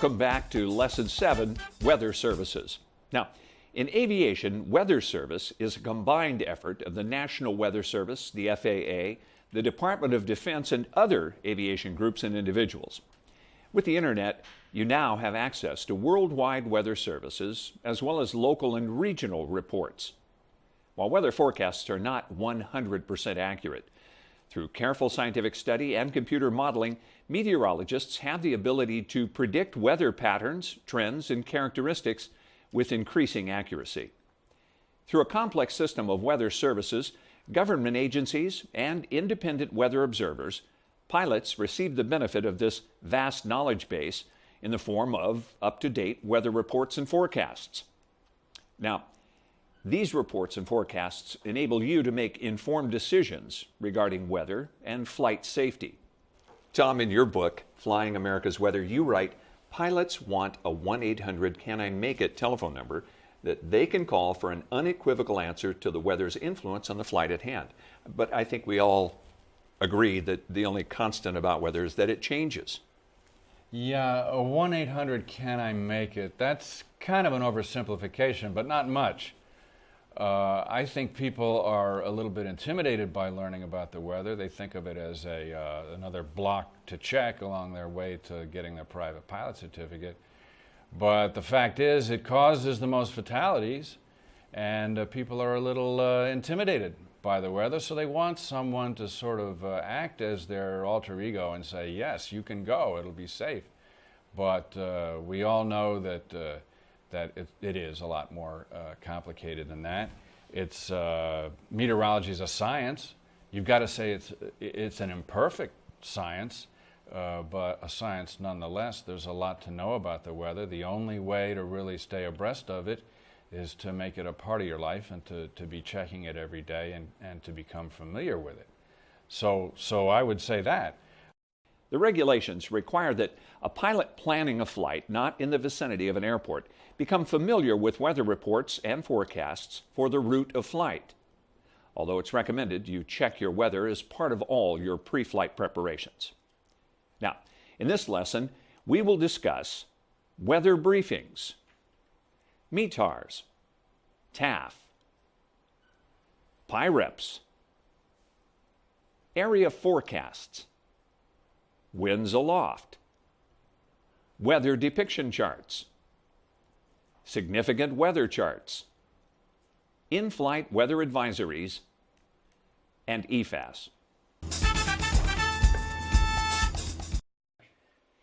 Welcome back to Lesson 7, Weather Services. Now, in aviation, weather service is a combined effort of the National Weather Service, the FAA, the Department of Defense, and other aviation groups and individuals. With the internet, you now have access to worldwide weather services as well as local and regional reports. While weather forecasts are not 100% accurate, through careful scientific study and computer modeling, meteorologists have the ability to predict weather patterns, trends, and characteristics with increasing accuracy. Through a complex system of weather services, government agencies, and independent weather observers, pilots receive the benefit of this vast knowledge base in the form of up-to-date weather reports and forecasts. Now, these reports and forecasts enable you to make informed decisions regarding weather and flight safety. Tom, in your book, Flying America's Weather, you write, pilots want a 1-800-CAN-I-MAKE-IT telephone number that they can call for an unequivocal answer to the weather's influence on the flight at hand. But I think we all agree that the only constant about weather is that it changes. Yeah, a 1-800-CAN-I-MAKE-IT, that's kind of an oversimplification, but not much. I think people are a little bit intimidated by learning about the weather. They think of it as another block to check along their way to getting their private pilot certificate. But the fact is, it causes the most fatalities, and people are a little intimidated by the weather, so they want someone to sort of act as their alter ego and say, yes, you can go, it'll be safe. But we all know that it is a lot more complicated than that. It's meteorology is a science. You've got to say it's an imperfect science, but a science nonetheless. There's a lot to know about the weather. The only way to really stay abreast of it is to make it a part of your life and to be checking it every day and to become familiar with it. So I would say that. The regulations require that a pilot planning a flight not in the vicinity of an airport become familiar with weather reports and forecasts for the route of flight. Although it's recommended you check your weather as part of all your pre-flight preparations. Now, in this lesson, we will discuss weather briefings, METARs, TAF, PIREPs, area forecasts, winds aloft, weather depiction charts, significant weather charts, in-flight weather advisories, and EFAS.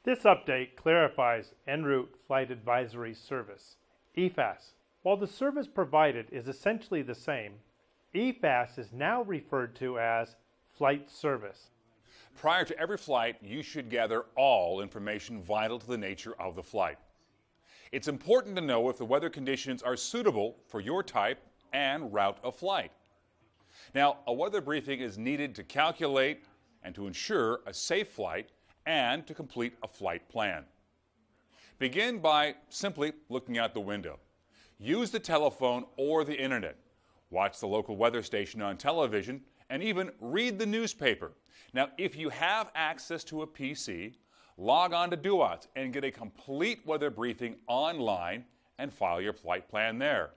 This update clarifies en route flight advisory service, EFAS. While the service provided is essentially the same, EFAS is now referred to as flight service. Prior to every flight, you should gather all information vital to the nature of the flight. It's important to know if the weather conditions are suitable for your type and route of flight. Now, a weather briefing is needed to calculate and to ensure a safe flight and to complete a flight plan. Begin by simply looking out the window. Use the telephone or the internet. Watch the local weather station on television and even read the newspaper. Now, if you have access to a PC, log on to Duos and get a complete weather briefing online and file your flight plan there.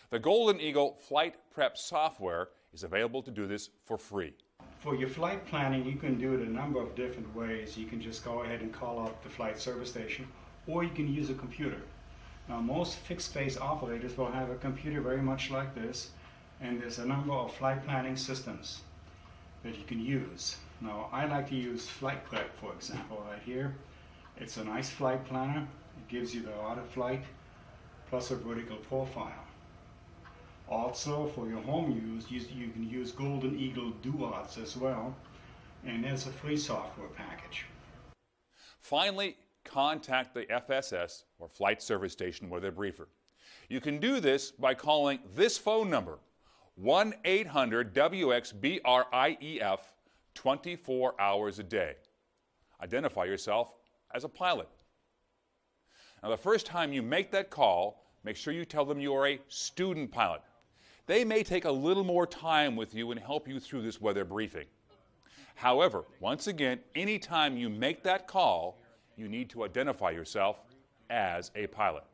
The Golden Eagle Flight Prep software is available to do this for free. For your flight planning, you can do it a number of different ways. You can just go ahead and call up the flight service station, or you can use a computer. Now, most fixed-base operators will have a computer very much like this, and there's a number of flight planning systems that you can use. Now, I like to use Flight Prep, for example, right here. It's a nice flight planner. It gives you the auto flight plus a vertical profile. Also, for your home use, you can use Golden Eagle Duos as well, and there's a free software package. Finally, contact the FSS or Flight Service Station Weather Briefer. You can do this by calling this phone number, 1-800-WX-BRIEF, 24 hours a day. Identify yourself as a pilot. Now, the first time you make that call, make sure you tell them you are a student pilot. They may take a little more time with you and help you through this weather briefing. However, once again, anytime you make that call, you need to identify yourself as a pilot.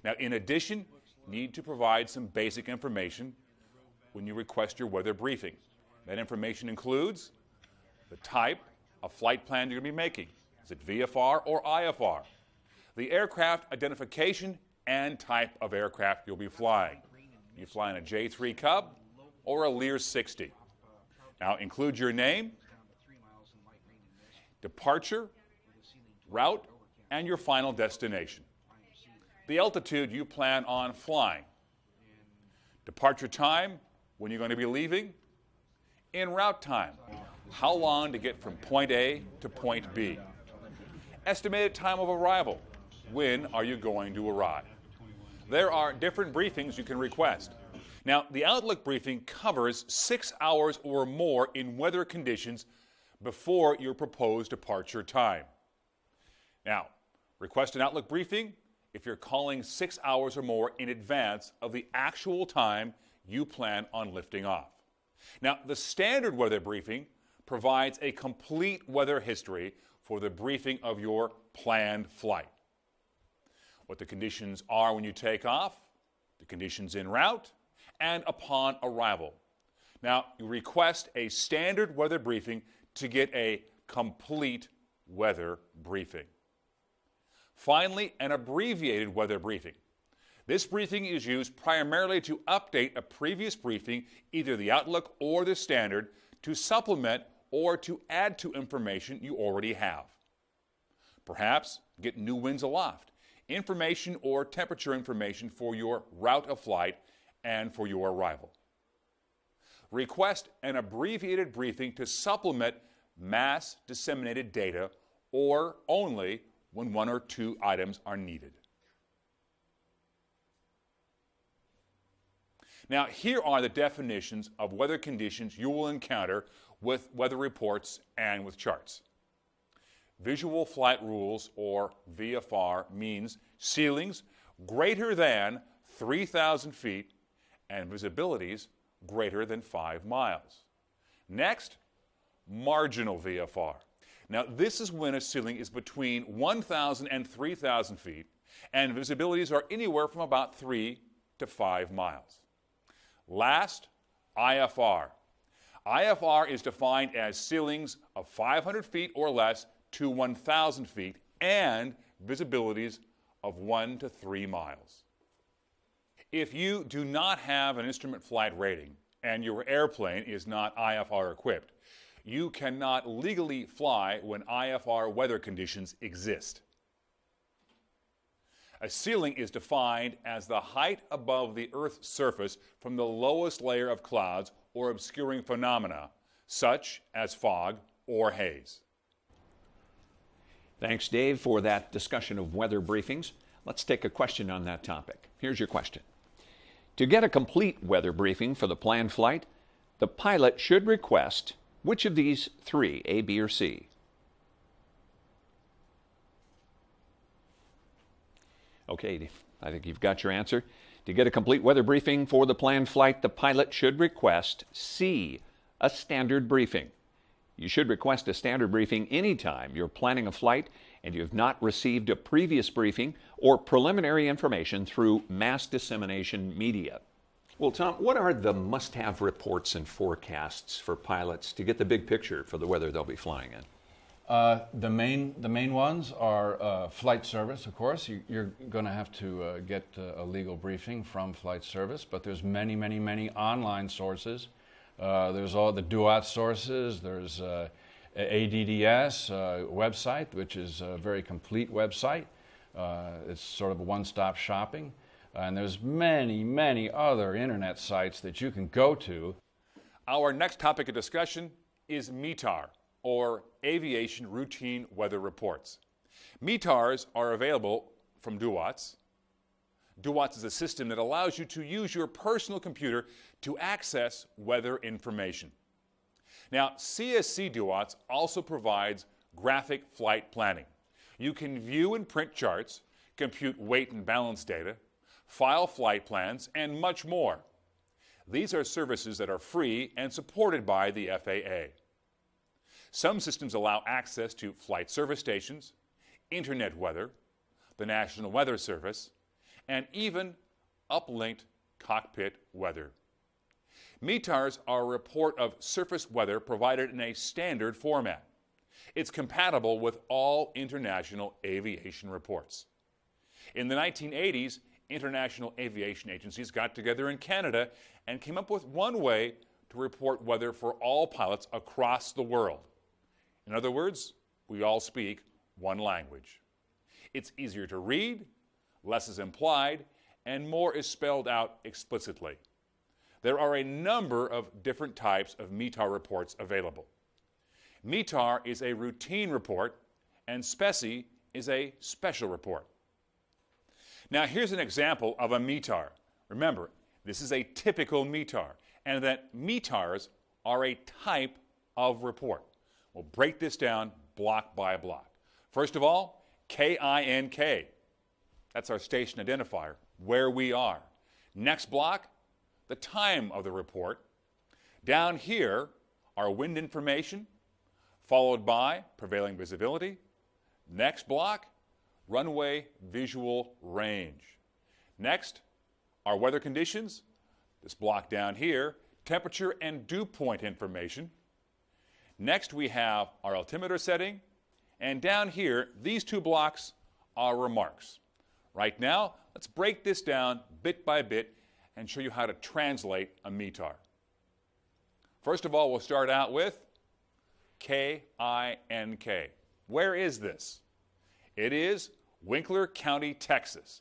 Now, in addition, you need to provide some basic information when you request your weather briefing. That information includes the type of flight plan you're going to be making. Is it VFR or IFR? The aircraft identification and type of aircraft you'll be flying. You flying a J3 Cub or a Lear 60? Now, include your name, departure, route, and your final destination. The altitude you plan on flying. Departure time, when you're going to be leaving. En route time, how long to get from point A to point B. Estimated time of arrival, when are you going to arrive. There are different briefings you can request. Now, the Outlook briefing covers 6 hours or more in weather conditions before your proposed departure time. Now, request an Outlook briefing if you're calling 6 hours or more in advance of the actual time you plan on lifting off. Now, the standard weather briefing provides a complete weather history for the briefing of your planned flight. What the conditions are when you take off, the conditions en route, and upon arrival. Now, you request a standard weather briefing to get a complete weather briefing. Finally, an abbreviated weather briefing. This briefing is used primarily to update a previous briefing, either the Outlook or the Standard, to supplement or to add to information you already have. Perhaps get new winds aloft, information or temperature information for your route of flight and for your arrival. Request an abbreviated briefing to supplement mass disseminated data or only when 1 or 2 items are needed. Now, here are the definitions of weather conditions you will encounter with weather reports and with charts. Visual flight rules, or VFR, means ceilings greater than 3,000 feet and visibilities greater than 5 miles. Next, marginal VFR. Now, this is when a ceiling is between 1,000 and 3,000 feet and visibilities are anywhere from about 3 to 5 miles. Last, IFR. IFR is defined as ceilings of 500 feet or less to 1,000 feet and visibilities of 1 to 3 miles. If you do not have an instrument flight rating and your airplane is not IFR equipped, you cannot legally fly when IFR weather conditions exist. A ceiling is defined as the height above the Earth's surface from the lowest layer of clouds or obscuring phenomena, such as fog or haze. Thanks, Dave, for that discussion of weather briefings. Let's take a question on that topic. Here's your question. To get a complete weather briefing for the planned flight, the pilot should request which of these 3, A, B, or C? Okay, I think you've got your answer. To get a complete weather briefing for the planned flight, the pilot should request C, a standard briefing. You should request a standard briefing anytime you're planning a flight and you have not received a previous briefing or preliminary information through mass dissemination media. Well, Tom, what are the must-have reports and forecasts for pilots to get the big picture for the weather they'll be flying in? The main ones are flight service, of course. You're going to have to get a legal briefing from flight service, but there's many online sources. There's all the DUAT sources. There's ADDS website, which is a very complete website. It's sort of a one-stop shopping. And there's many other internet sites that you can go to. Our next topic of discussion is METAR, or Aviation Routine Weather Reports. METARs are available from DUATs. DUATs is a system that allows you to use your personal computer to access weather information. Now, CSC DUATs also provides graphic flight planning. You can view and print charts, compute weight and balance data, file flight plans, and much more. These are services that are free and supported by the FAA. Some systems allow access to flight service stations, internet weather, the National Weather Service, and even uplinked cockpit weather. METARs are a report of surface weather provided in a standard format. It's compatible with all international aviation reports. In the 1980s, international aviation agencies got together in Canada and came up with one way to report weather for all pilots across the world. In other words, we all speak one language. It's easier to read, less is implied, and more is spelled out explicitly. There are a number of different types of METAR reports available. METAR is a routine report, and SPECI is a special report. Now, here's an example of a METAR. Remember, this is a typical METAR, and that METARs are a type of report. We'll break this down block by block. First of all, KINK. That's our station identifier, where we are. Next block, the time of the report. Down here, our wind information, followed by prevailing visibility. Next block, runway visual range. Next, our weather conditions. This block down here, temperature and dew point information. Next, we have our altimeter setting. And down here, these two blocks are remarks. Right now, let's break this down bit by bit and show you how to translate a METAR. First of all, we'll start out with KINK. Where is this? It is Winkler County, Texas.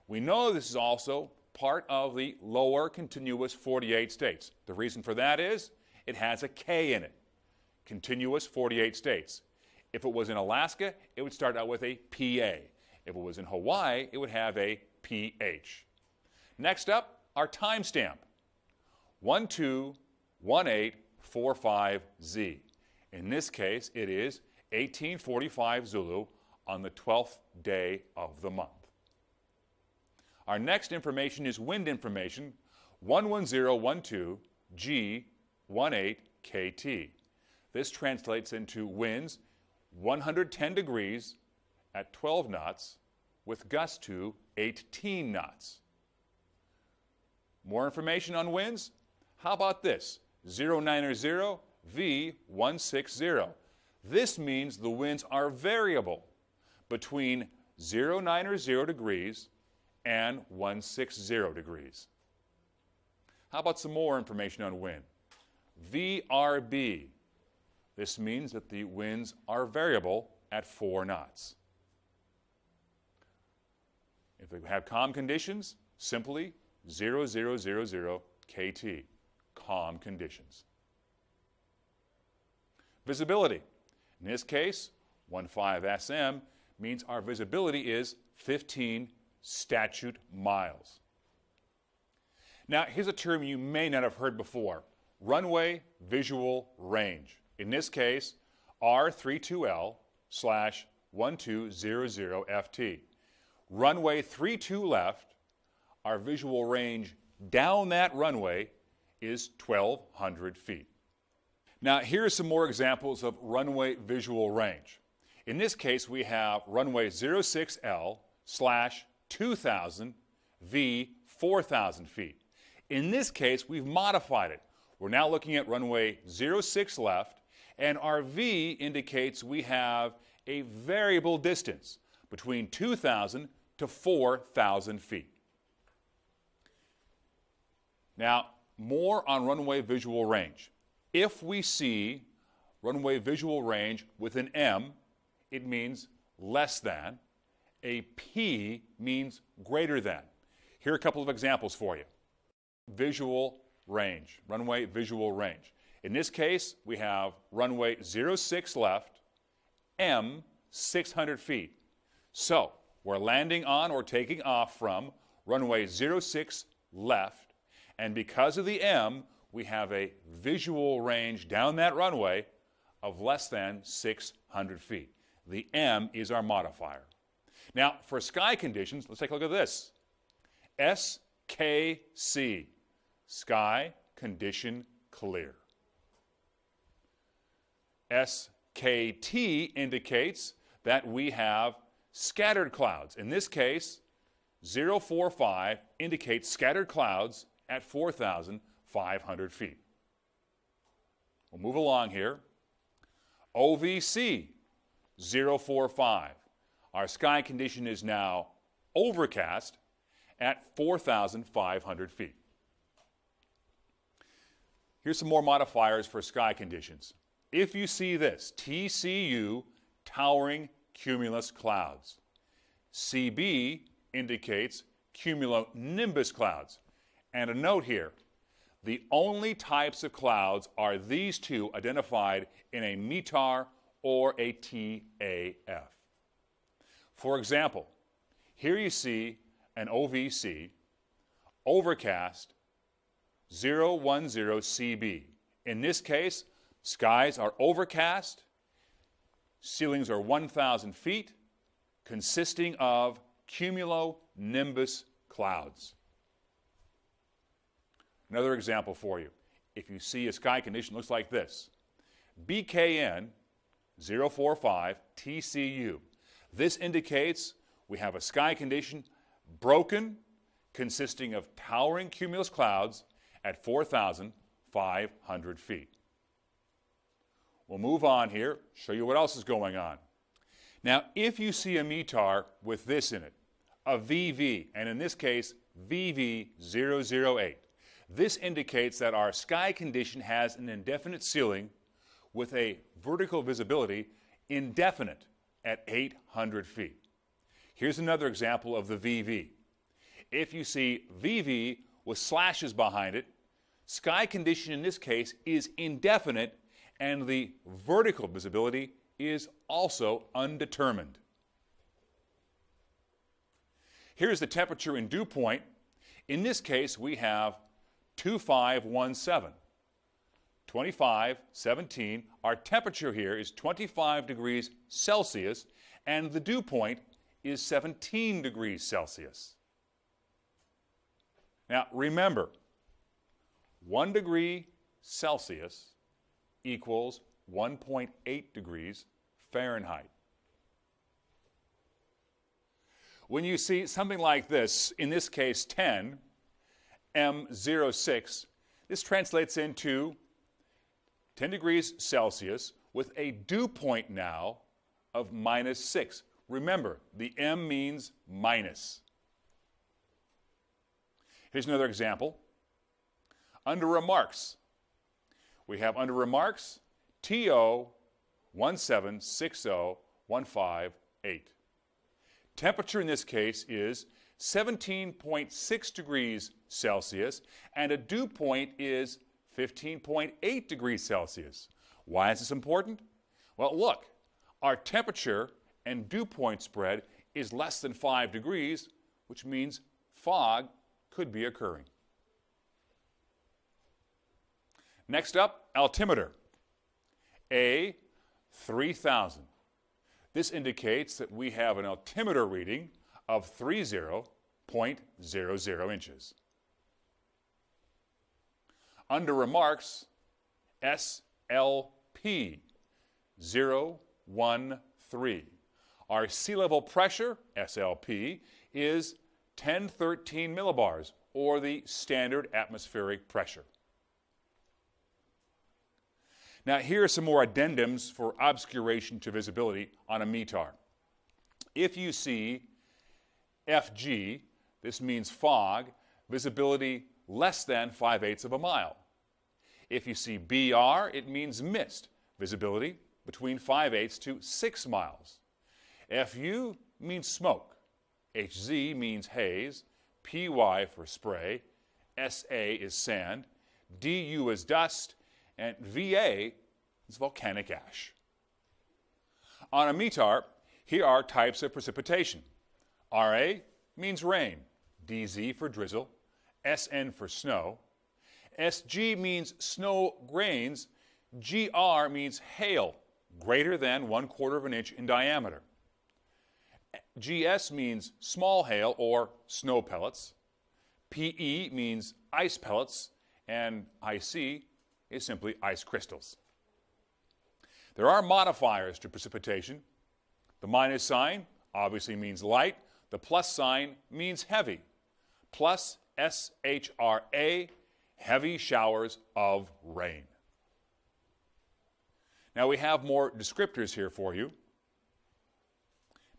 We know this is also part of the lower continuous 48 states. The reason for that is it has a K in it. Continuous 48 states. If it was in Alaska, it would start out with a PA. If it was in Hawaii, it would have a PH. Next up, our timestamp, 121845Z. In this case, it is 1845 Zulu on the 12th day of the month. Our next information is wind information, 11012G18KT. This translates into winds 110 degrees at 12 knots with gusts to 18 knots. More information on winds? How about this? 090V160. This means the winds are variable between 090 degrees and 160 degrees. How about some more information on wind? VRB. This means that the winds are variable at 4 knots. If we have calm conditions, simply 0000 KT, calm conditions. Visibility. In this case, 15 SM means our visibility is 15 statute miles. Now, here's a term you may not have heard before, runway visual range. In this case, R32L/1200FT. Runway 32 left, our visual range down that runway is 1,200 feet. Now, here are some more examples of runway visual range. In this case, we have runway 06L/2000 V 4,000 feet. In this case, we've modified it. We're now looking at runway 06 left, and our V indicates we have a variable distance between 2,000 to 4,000 feet. Now, more on runway visual range. If we see runway visual range with an M, it means less than. A P means greater than. Here are a couple of examples for you. Visual range, runway visual range. In this case, we have runway 06 left, M 600 feet. So, we're landing on or taking off from runway 06 left, and because of the M, we have a visual range down that runway of less than 600 feet. The M is our modifier. Now, for sky conditions, let's take a look at this. SKC, sky condition clear. SKT indicates that we have scattered clouds. In this case, 045 indicates scattered clouds at 4,500 feet. We'll move along here. OVC 045. Our sky condition is now overcast at 4,500 feet. Here's some more modifiers for sky conditions. If you see this, TCU, towering cumulus clouds. CB indicates cumulonimbus clouds. And a note here, the only types of clouds are these two identified in a METAR or a TAF. For example, here you see an OVC, overcast, 010CB. In this case, skies are overcast, ceilings are 1,000 feet, consisting of cumulonimbus clouds. Another example for you. If you see a sky condition that looks like this, BKN 045 TCU. This indicates we have a sky condition broken, consisting of towering cumulus clouds at 4,500 feet. We'll move on here, show you what else is going on. Now, if you see a METAR with this in it, a VV, and in this case, VV008, this indicates that our sky condition has an indefinite ceiling with a vertical visibility indefinite at 800 feet. Here's another example of the VV. If you see VV with slashes behind it, sky condition in this case is indefinite and the vertical visibility is also undetermined. Here's the temperature and dew point. In this case, we have 2517. 2517, our temperature here is 25 degrees Celsius, and the dew point is 17 degrees Celsius. Now, remember, 1 degree Celsius equals 1.8 degrees Fahrenheit. When you see something like this, in this case 10, M06, this translates into 10 degrees Celsius with a dew point now of -6. Remember, the M means minus. Here's another example. Under remarks, we have under remarks TO 1760158. Temperature in this case is 17.6 degrees Celsius, and a dew point is 15.8 degrees Celsius. Why is this important? Well, look, our temperature and dew point spread is less than 5 degrees, which means fog could be occurring. Next up, altimeter. A3000. This indicates that we have an altimeter reading of 30.00 inches. Under remarks, SLP 013. Our sea level pressure, SLP, is 1013 millibars, or the standard atmospheric pressure. Now, here are some more addendums for obscuration to visibility on a METAR. If you see FG, this means fog, visibility less than 5/8 of a mile. If you see BR, it means mist, visibility between 5/8 to 6 miles. FU means smoke. HZ means haze. PY for spray. SA is sand. DU is dust. And VA is volcanic ash. On a METAR, here are types of precipitation. RA means rain. DZ for drizzle. SN for snow. SG means snow grains. GR means hail, greater than 1/4 of an inch in diameter. GS means small hail or snow pellets. PE means ice pellets, and IC is simply ice crystals. There are modifiers to precipitation. The minus sign obviously means light. The plus sign means heavy. Plus SHRA, heavy showers of rain. Now we have more descriptors here for you.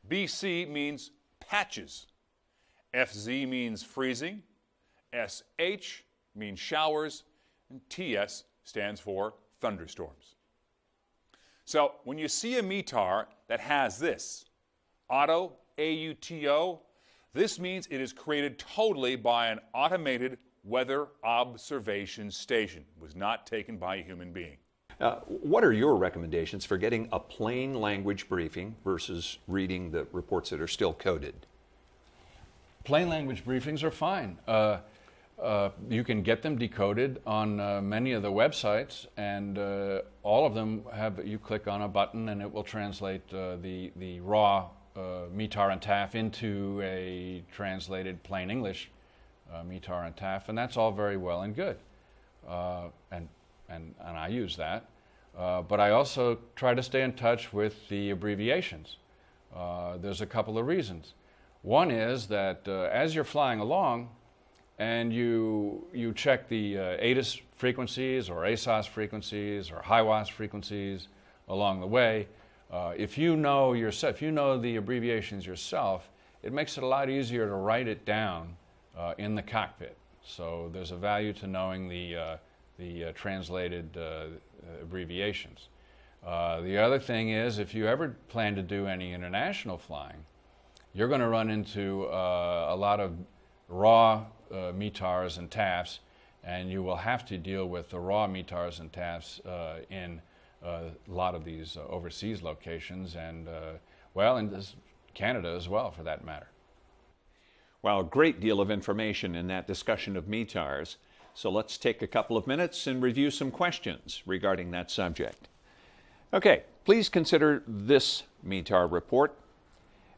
BC means patches. FZ means freezing. SH means showers. And TS stands for thunderstorms. So when you see a METAR that has this, auto, AUTO, this means it is created totally by an automated weather observation station. It was not taken by a human being. What are your recommendations for getting a plain language briefing versus reading the reports that are still coded? Plain language briefings are fine. You can get them decoded on many of the websites, and all of them have, you click on a button and it will translate the raw METAR and TAF into a translated plain English METAR and TAF, and that's all very well and good. And I use that. But I also try to stay in touch with the abbreviations. There's a couple of reasons. One is that as you're flying along and you check the ATIS frequencies or ASOS frequencies or HIWAS frequencies along the way, if you know the abbreviations yourself, it makes it a lot easier to write it down in the cockpit. So there's a value to knowing the translated abbreviations. The other thing is, if you ever plan to do any international flying, you're going to run into a lot of raw METARs and TAFs, and you will have to deal with the raw METARs and TAFs in a lot of these overseas locations, and well, in Canada as well, for that matter. Well, a great deal of information in that discussion of METARs. So let's take a couple of minutes and review some questions regarding that subject. Okay, please consider this METAR report.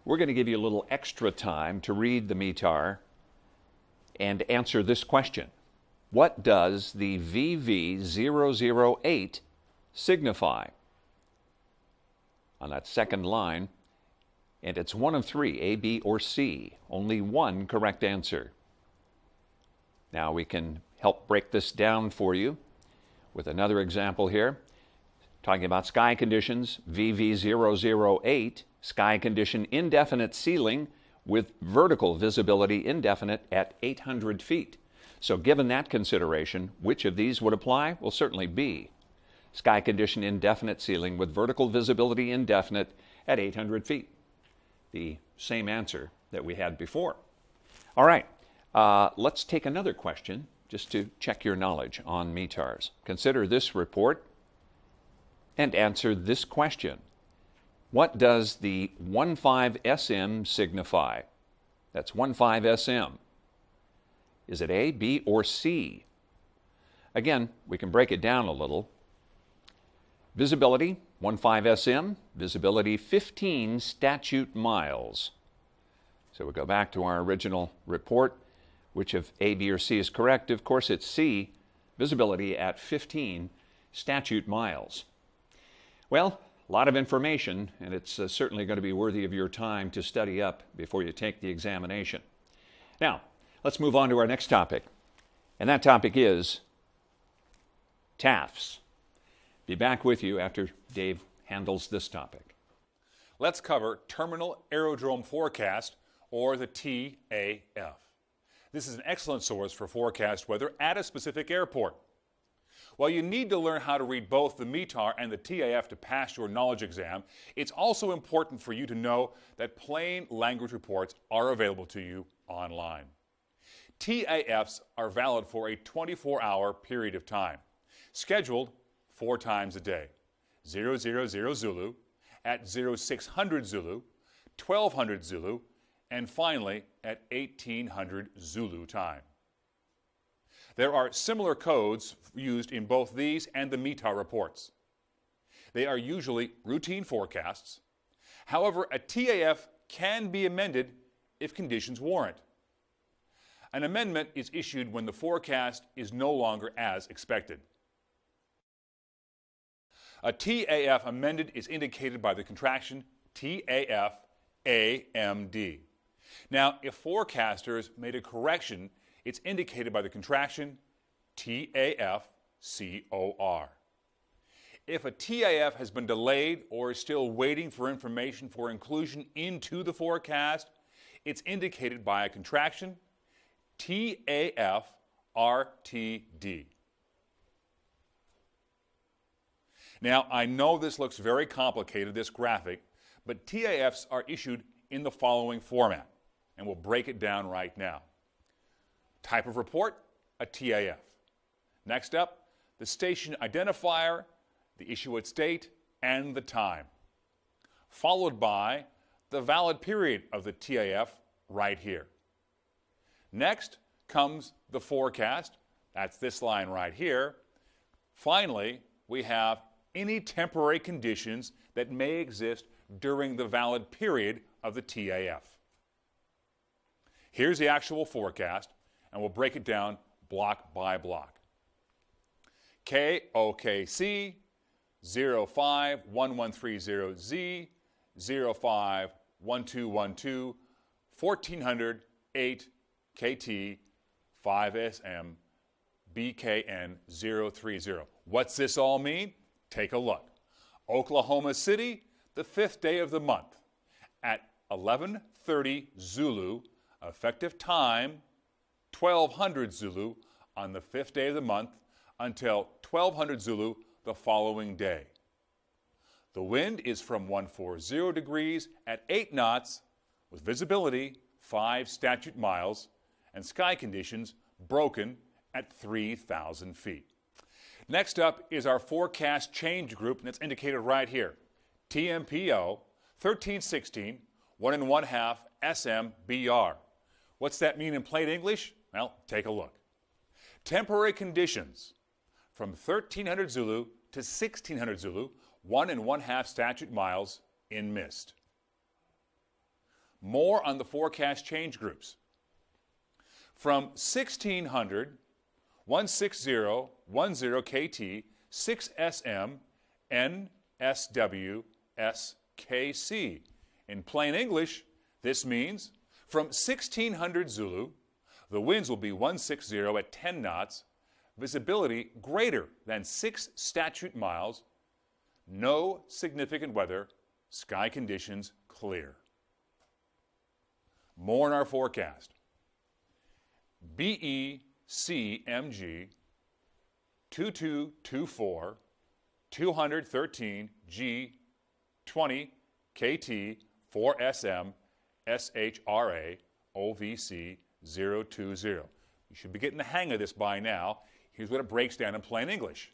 We're going to give you a little extra time to read the METAR and answer this question. What does the VV008 signify? On that second line, and it's one of three, A, B, or C. Only one correct answer. Now we can help break this down for you with another example here. Talking about sky conditions, VV008, sky condition indefinite ceiling with vertical visibility indefinite at 800 feet. So given that consideration, which of these would apply? Well, certainly B. Sky condition indefinite ceiling with vertical visibility indefinite at 800 feet. The same answer that we had before. All right, let's take another question just to check your knowledge on METARs. Consider this report and answer this question. What does the 15SM signify? That's 15SM. Is it A, B, or C? Again, we can break it down a little. Visibility, 15SM, visibility 15 statute miles. So we go back to our original report. Which of A, B, or C is correct? Of course, it's C, visibility at 15 statute miles. Well, a lot of information, and it's certainly going to be worthy of your time to study up before you take the examination. Now, let's move on to our next topic, and that topic is TAFs. Be back with you after Dave handles this topic. Let's cover Terminal Aerodrome Forecast, or the TAF. This is an excellent source for forecast weather at a specific airport. While you need to learn how to read both the METAR and the TAF to pass your knowledge exam, it's also important for you to know that plain language reports are available to you online. TAFs are valid for a 24-hour period of time, scheduled 4 times a day: 000 Zulu, at 0600 Zulu, 1200 Zulu, and finally at 1800 Zulu time. There are similar codes used in both these and the METAR reports. They are usually routine forecasts. However, a TAF can be amended if conditions warrant. An amendment is issued when the forecast is no longer as expected. A TAF amended is indicated by the contraction TAF AMD. Now, if forecasters made a correction, it's indicated by the contraction TAFCOR. If a TAF has been delayed or is still waiting for information for inclusion into the forecast, it's indicated by a contraction TAFRTD. Now, I know this looks very complicated, this graphic, but TAFs are issued in the following format, and we'll break it down right now. Type of report, a TAF. Next up, the station identifier, the issuance date, and the time. Followed by the valid period of the TAF right here. Next comes the forecast, that's this line right here. Finally, we have any temporary conditions that may exist during the valid period of the TAF. Here's the actual forecast, and we'll break it down block by block. KOKC 051130Z 051212 1400 8 KT 5SM BKN 030. What's this all mean? Take a look. Oklahoma City, the 5th day of the month at 11:30 Zulu, effective time 1200 Zulu on the 5th day of the month until 1200 Zulu the following day. The wind is from 140 degrees at 8 knots with visibility 5 statute miles and sky conditions broken at 3,000 feet. Next up is our forecast change group, and it's indicated right here. TMPO 1316 1 1/2 SMBR. What's that mean in plain English? Well, take a look. Temporary conditions from 1300 Zulu to 1600 Zulu, 1 1/2 statute miles in mist. More on the forecast change groups. From 1600, 16010 KT, 6SM, NSW, SKC. In plain English, this means from 1600 Zulu, the winds will be 160 at 10 knots, visibility greater than 6 statute miles, no significant weather, sky conditions clear. More in our forecast. BECMG 2224 213 G20 KT 4SM SHRA OVC 020. You should be getting the hang of this by now. Here's what it breaks down in plain English.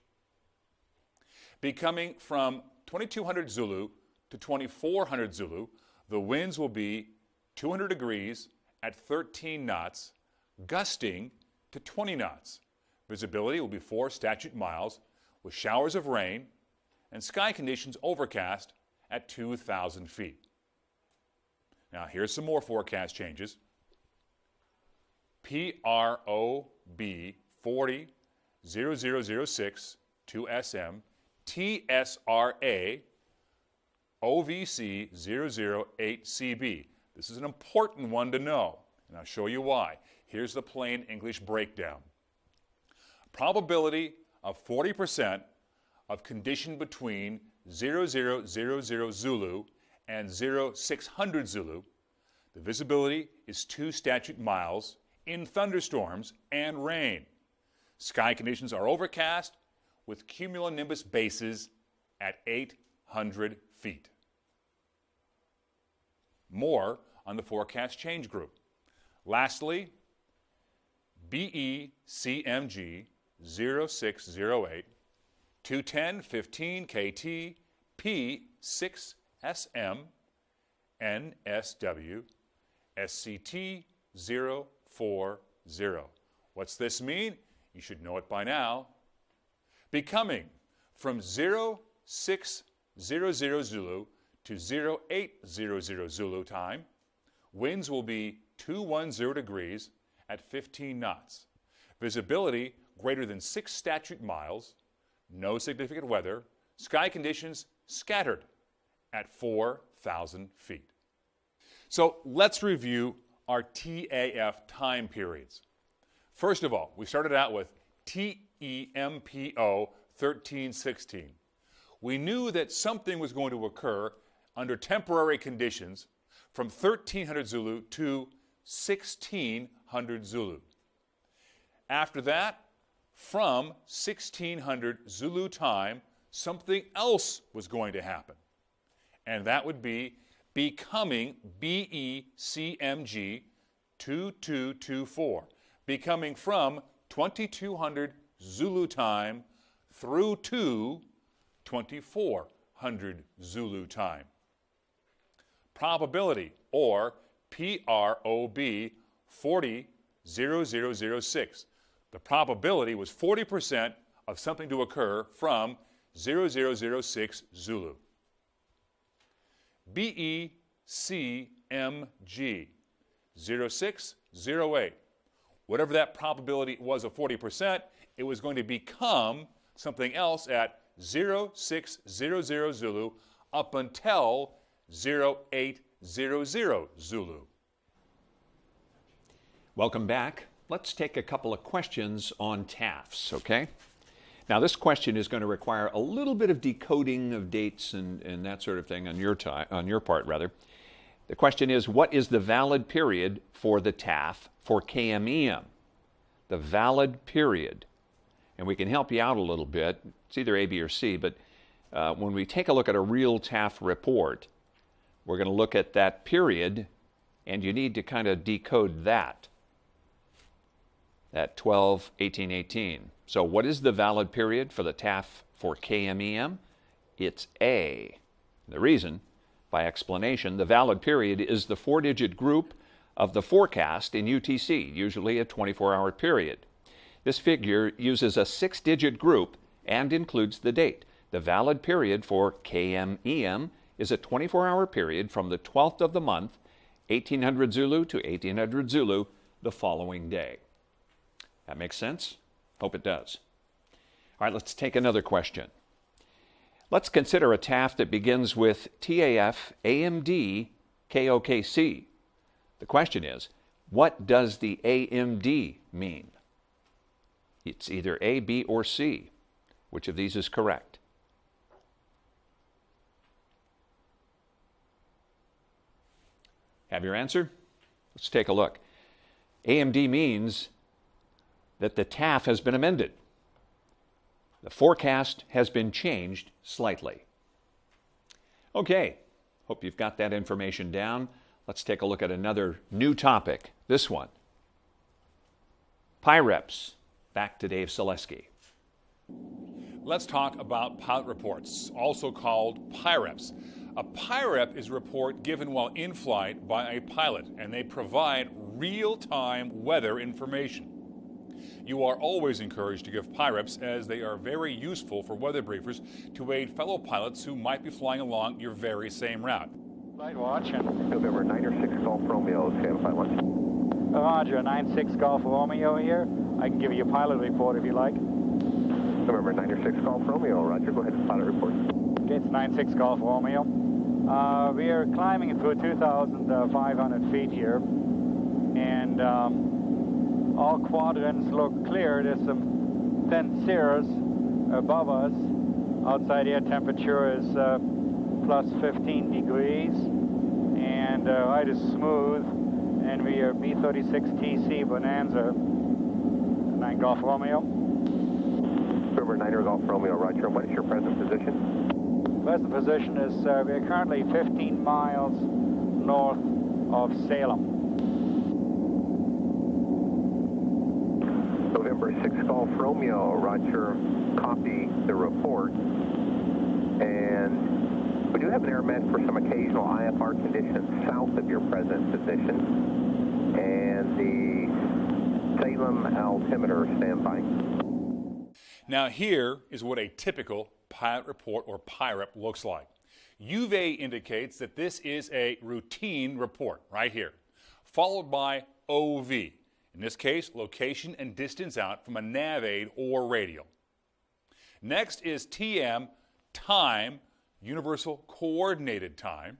Becoming from 2200 Zulu to 2400 Zulu, the winds will be 200 degrees at 13 knots, gusting to 20 knots. Visibility will be 4 statute miles with showers of rain and sky conditions overcast at 2,000 feet. Now here's some more forecast changes. PROB 40 0006 2SM TSRA OVC 008CB. This is an important one to know, and I'll show you why. Here's the plain English breakdown. Probability of 40% of condition between 0000 Zulu and 0600 Zulu. The visibility is 2 statute miles in thunderstorms and rain. Sky conditions are overcast with cumulonimbus bases at 800 feet. More on the forecast change group. Lastly, BECMG 0608 210 15 KT P6SM NSW SCT 040. What's this mean? You should know it by now. Becoming from 0600 Zulu to 0800 Zulu time, winds will be 210 degrees at 15 knots. Visibility greater than 6 statute miles, no significant weather, sky conditions scattered at 4,000 feet. So let's review our TAF time periods. First of all, we started out with TEMPO 1316. We knew that something was going to occur under temporary conditions from 1300 Zulu to 1600 Zulu. After that, from 1600 Zulu time, something else was going to happen. And that would be becoming BECMG 2224, becoming from 2200 Zulu time through to 2400 Zulu time. Probability, or PROB 400006. The probability was 40% of something to occur from 0006 Zulu. BECMG 0608. Whatever that probability was of 40%, it was going to become something else at 0600 Zulu up until 0800 Zulu. Welcome back. Let's take a couple of questions on TAFs, okay? Now, this question is going to require a little bit of decoding of dates and that sort of thing on your part. The question is, what is the valid period for the TAF for KMEM? The valid period. And we can help you out a little bit. It's either A, B, or C, but when we take a look at a real TAF report, we're going to look at that period, and you need to kind of decode that. At 12/18/18. So what is the valid period for the TAF for KMEM? It's A. The reason, by explanation, the valid period is the 4-digit group of the forecast in UTC, usually a 24-hour period. This figure uses a 6-digit group and includes the date. The valid period for KMEM is a 24-hour period from the 12th of the month, 1800 Zulu to 1800 Zulu, the following day. That makes sense? Hope it does. All right, let's take another question. Let's consider a TAF that begins with TAF AMD KOKC. The question is, what does the AMD mean? It's either A, B, or C. Which of these is correct? Have your answer? Let's take a look. AMD means that the TAF has been amended. The forecast has been changed slightly. Okay, hope you've got that information down. Let's take a look at another new topic, this one. PIREPs. Back to Dave Selesky. Let's talk about pilot reports, also called PIREPs. A PIREP is a report given while in flight by a pilot, and they provide real-time weather information. You are always encouraged to give PIREPs as they are very useful for weather briefers to aid fellow pilots who might be flying along your very same route. Flight watch and November 906 Golf Romeo, stand by one. Roger, 96 Golf Romeo here. I can give you a pilot report if you like. November 906 Golf Romeo, roger, go ahead and pilot report. Okay, it's 96 Golf Romeo. We are climbing through 2,500 feet here, and all quadrants look clear. There's some thin cirrus above us. Outside air temperature is plus 15 degrees, and ride is smooth, and we are B36TC Bonanza, 9 Golf Romeo. November 9 Golf Romeo, roger, and what is your present position? Present position is we're currently 15 miles north of Salem. November 6 Golf Romeo, roger, copy the report. And we do have an airman for some occasional IFR conditions south of your present position. And the Salem altimeter standby. Now here is what a typical pilot report or PIREP looks like. UV indicates that this is a routine report right here, followed by OV. In this case, location and distance out from a nav aid or radial. Next is TM, time, universal coordinated time,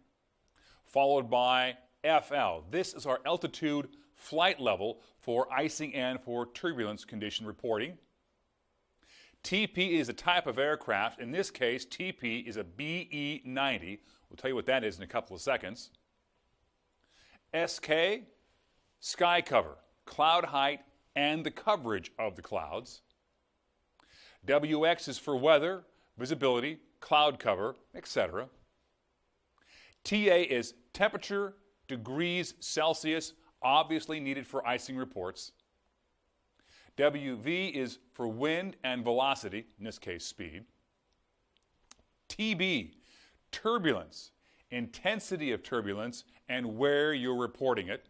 followed by FL. This is our altitude flight level for icing and for turbulence condition reporting. TP is a type of aircraft. In this case, TP is a BE-90. We'll tell you what that is in a couple of seconds. SK, sky cover, cloud height, and the coverage of the clouds. WX is for weather, visibility, cloud cover, etc. TA is temperature, degrees Celsius, obviously needed for icing reports. WV is for wind and velocity, in this case speed. TB, turbulence, intensity of turbulence, and where you're reporting it.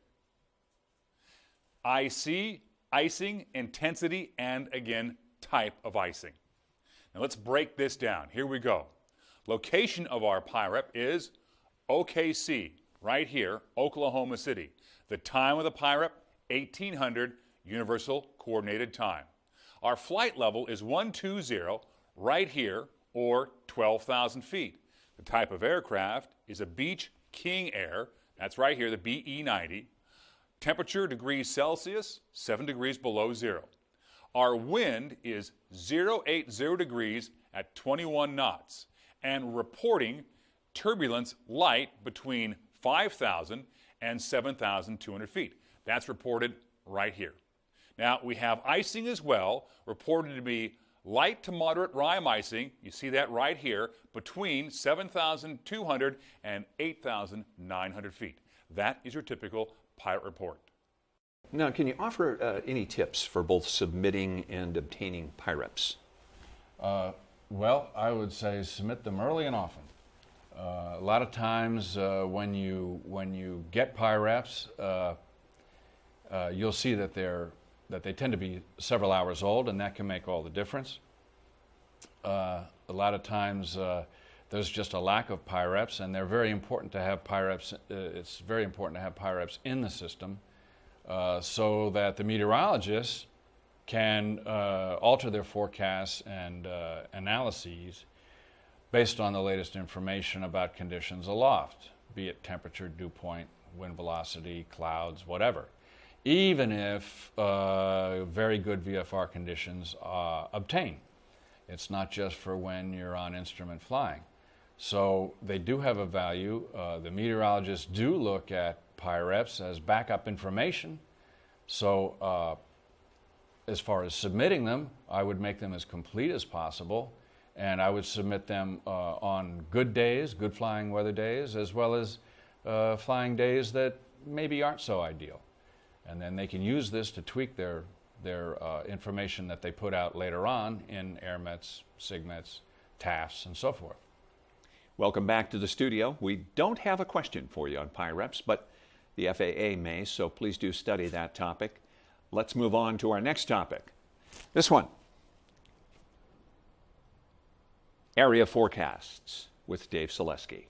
IC, icing, intensity, and again, type of icing. Now let's break this down. Here we go. Location of our PIREP is OKC, right here, Oklahoma City. The time of the PIREP, 1800 Universal Coordinated Time. Our flight level is 120, right here, or 12,000 feet. The type of aircraft is a Beech King Air, that's right here, the BE-90. Temperature, degrees Celsius, 7 degrees below zero. Our wind is 080 degrees at 21 knots, and reporting turbulence light between 5,000 and 7,200 feet. That's reported right here. Now, we have icing as well, reported to be light to moderate rime icing. You see that right here, between 7,200 and 8,900 feet. That is your typical PIREP report. Now, can you offer any tips for both submitting and obtaining PIREPs? Well, I would say submit them early and often. A lot of times when you get PIREPs, you'll see that they tend to be several hours old, and that can make all the difference. A lot of times there's just a lack of PIREPs, and they're very important to have PIREPs. It's very important to have PIREPs in the system so that the meteorologists can alter their forecasts and analyses based on the latest information about conditions aloft, be it temperature, dew point, wind velocity, clouds, whatever. Even if very good VFR conditions obtain. It's not just for when you're on instrument flying. So they do have a value. The meteorologists do look at PIREPs as backup information. So as far as submitting them, I would make them as complete as possible, and I would submit them on good days, good flying weather days, as well as flying days that maybe aren't so ideal. And then they can use this to tweak their information that they put out later on in AirMets, SIGMETs, TAFs, and so forth. Welcome back to the studio. We don't have a question for you on PIREPs, but the FAA may, so please do study that topic. Let's move on to our next topic. This one. Area forecasts with Dave Selesky.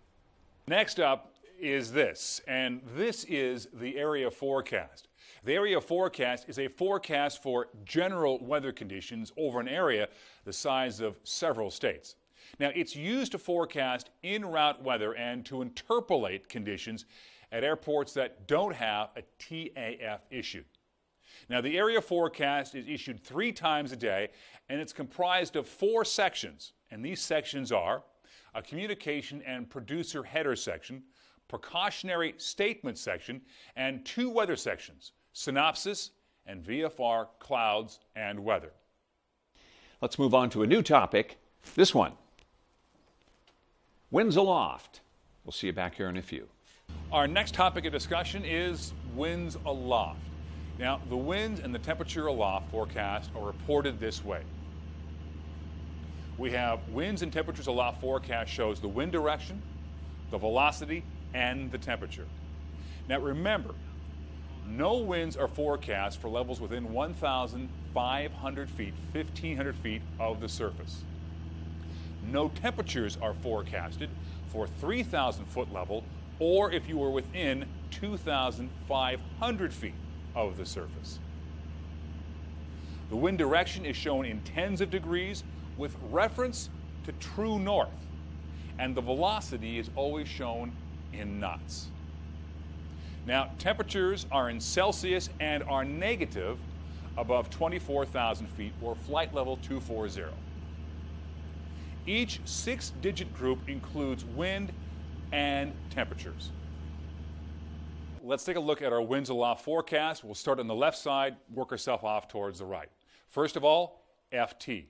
Next up is this, and this is the area forecast. The area forecast is a forecast for general weather conditions over an area the size of several states. Now, it's used to forecast en-route weather and to interpolate conditions at airports that don't have a TAF issued. Now, the area forecast is issued 3 times a day, and it's comprised of 4 sections. And these sections are a communication and producer header section, precautionary statement section, and 2 weather sections, synopsis and VFR clouds and weather. Let's move on to a new topic, this one. Winds aloft. We'll see you back here in a few. Our next topic of discussion is winds aloft. Now, the winds and the temperature aloft forecast are reported this way. We have winds and temperatures aloft forecast shows the wind direction, the velocity, and the temperature. Now remember, no winds are forecast for levels within 1,500 feet, 1,500 feet of the surface. No temperatures are forecasted for 3,000 foot level or if you were within 2,500 feet of the surface. The wind direction is shown in tens of degrees with reference to true north, and the velocity is always shown in knots. Now, temperatures are in Celsius and are negative above 24,000 feet or flight level 240. Each 6-digit group includes wind and temperatures. Let's take a look at our winds aloft forecast. We'll start on the left side, work ourselves off towards the right. First of all, FT.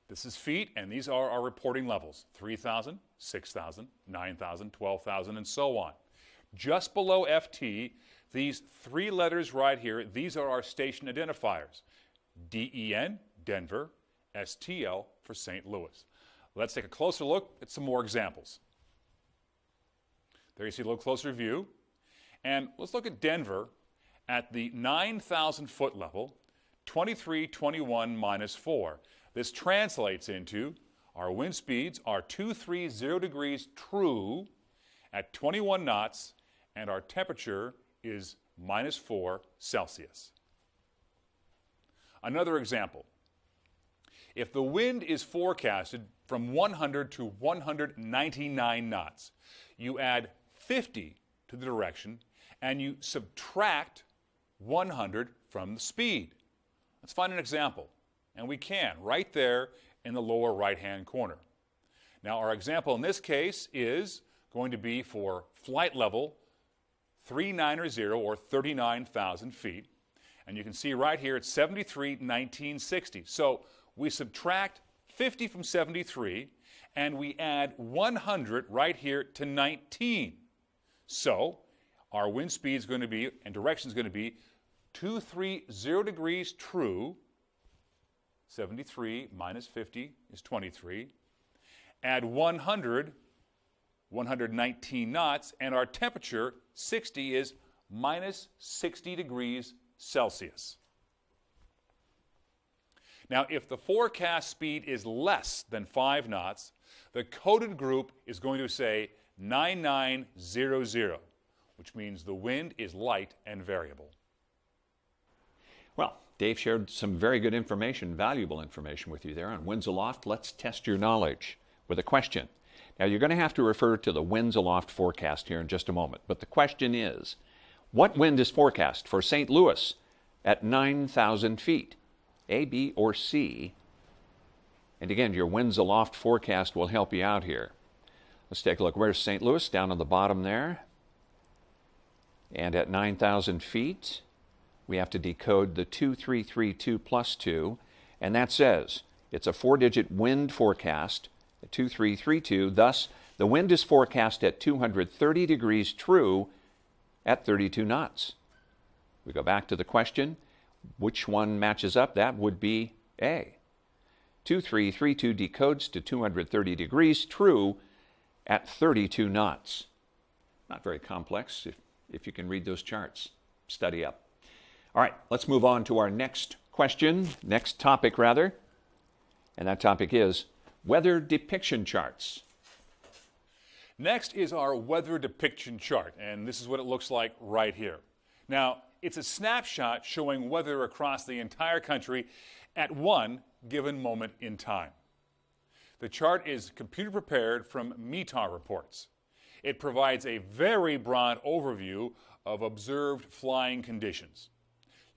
This is feet, and these are our reporting levels, 3,000, 6,000, 9,000, 12,000, and so on. Just below FT, these 3 letters right here, these are our station identifiers. DEN, Denver, STL for St. Louis. Let's take a closer look at some more examples. There you see a little closer view. And let's look at Denver at the 9,000 foot level, 2321 minus 4. This translates into our wind speeds are 230 degrees true at 21 knots, and our temperature is minus 4 Celsius. Another example. If the wind is forecasted from 100 to 199 knots, you add 50 to the direction and you subtract 100 from the speed. Let's find an example. And we can, right there in the lower right-hand corner. Now, our example in this case is going to be for flight level 390 or 39,000 feet. And you can see right here it's 73, 1960. So we subtract 50 from 73 and we add 100 right here to 19. So our wind speed is going to be, and direction is going to be 230 degrees true. 73 minus 50 is 23. Add 100, 119 knots, and our temperature, 60, is minus 60 degrees Celsius. Now, if the forecast speed is less than 5 knots, the coded group is going to say 9900, which means the wind is light and variable. Well, Dave shared some very good information, valuable information with you there on Winds Aloft. Let's test your knowledge with a question. Now, you're going to have to refer to the Winds Aloft forecast here in just a moment, but the question is, what wind is forecast for St. Louis at 9,000 feet? A, B, or C? And again, your Winds Aloft forecast will help you out here. Let's take a look. Where's St. Louis? Down on the bottom there. And at 9,000 feet, we have to decode the 2332 plus 2, and that says it's a 4-digit wind forecast at 2332. Thus, the wind is forecast at 230 degrees true at 32 knots. We go back to the question. Which one matches up? That would be A. 2332 decodes to 230 degrees true at 32 knots. Not very complex if you can read those charts. Study up. All right, let's move on to our next question, next topic rather, and that topic is weather depiction charts. Next is our weather depiction chart, and this is what it looks like right here. Now, it's a snapshot showing weather across the entire country at one given moment in time. The chart is computer prepared from METAR reports. It provides a very broad overview of observed flying conditions.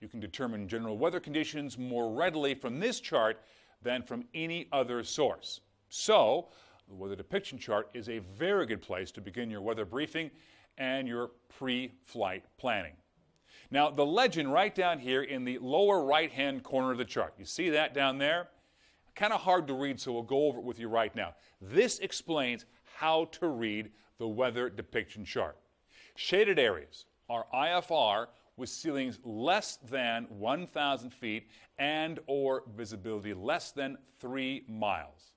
You can determine general weather conditions more readily from this chart than from any other source. So, the weather depiction chart is a very good place to begin your weather briefing and your pre-flight planning. Now, the legend right down here in the lower right-hand corner of the chart, you see that down there? Kind of hard to read, so we'll go over it with you right now. This explains how to read the weather depiction chart. Shaded areas are IFR with ceilings less than 1,000 feet and or visibility less than 3 miles.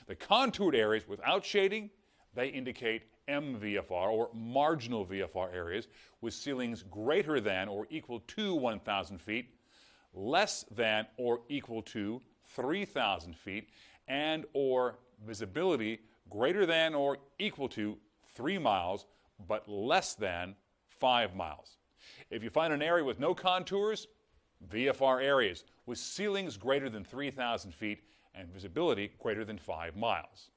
The contoured areas without shading, they indicate MVFR or marginal VFR areas with ceilings greater than or equal to 1,000 feet, less than or equal to 3,000 feet, and or visibility greater than or equal to 3 miles, but less than 5 miles. If you find an area with no contours, VFR areas with ceilings greater than 3,000 feet and visibility greater than 5 miles.